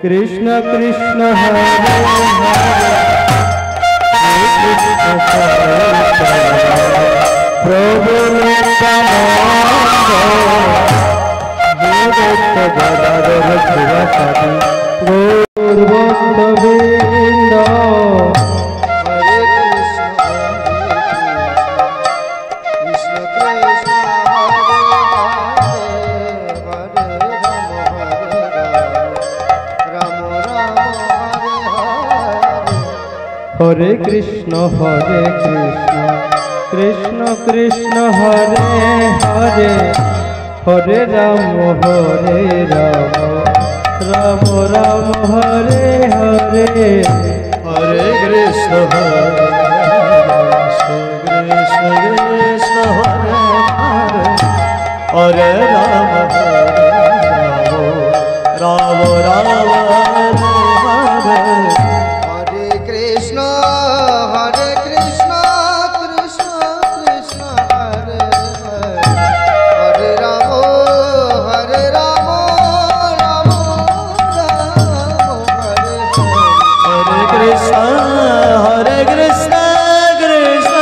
Krishna Krishna Hare Hare Prabhu गौरवृंद Hare Krishna Krishna Hare Krishna Hare Krishna Krishna Krishna Hare Hare Hare Ram Ram Ram Hare Hare Hare Krishna Krishna Krishna Hare Hare Hare Ram Ram Ram Hare Hare Krishna Krishna Krishna Hare Hare Ram Ram Ram Hare Hare Krishna Krishna Krishna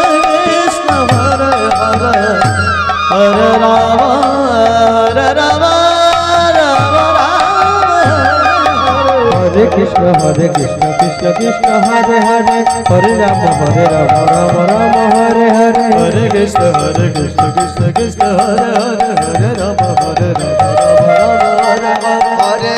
Krishna Hare Hare Hare Ram Ram Hare Krishna Krishna Krishna Hare Hare Hare Ram Ram Ram Hare Hare Hare Krishna Krishna Krishna Hare Hare Hare Ram Ram Hare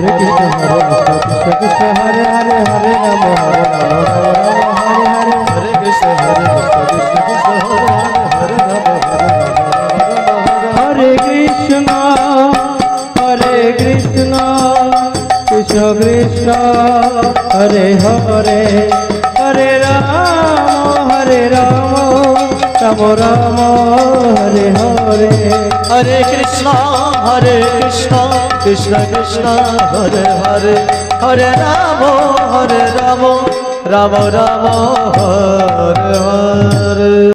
Hare Krishna Krishna Krishna Hare Hare Hare Ram Ram Ram Hare Hare Hare Krishna Krishna Krishna Hare Hare Ram Hare Krishna Krishna Krishna Hare Hare Hare Ram Ram Ram Hare Hare Hare Krishna Krishna Krishna Hare Hare Hare Ram Ram Ram Hare Hare.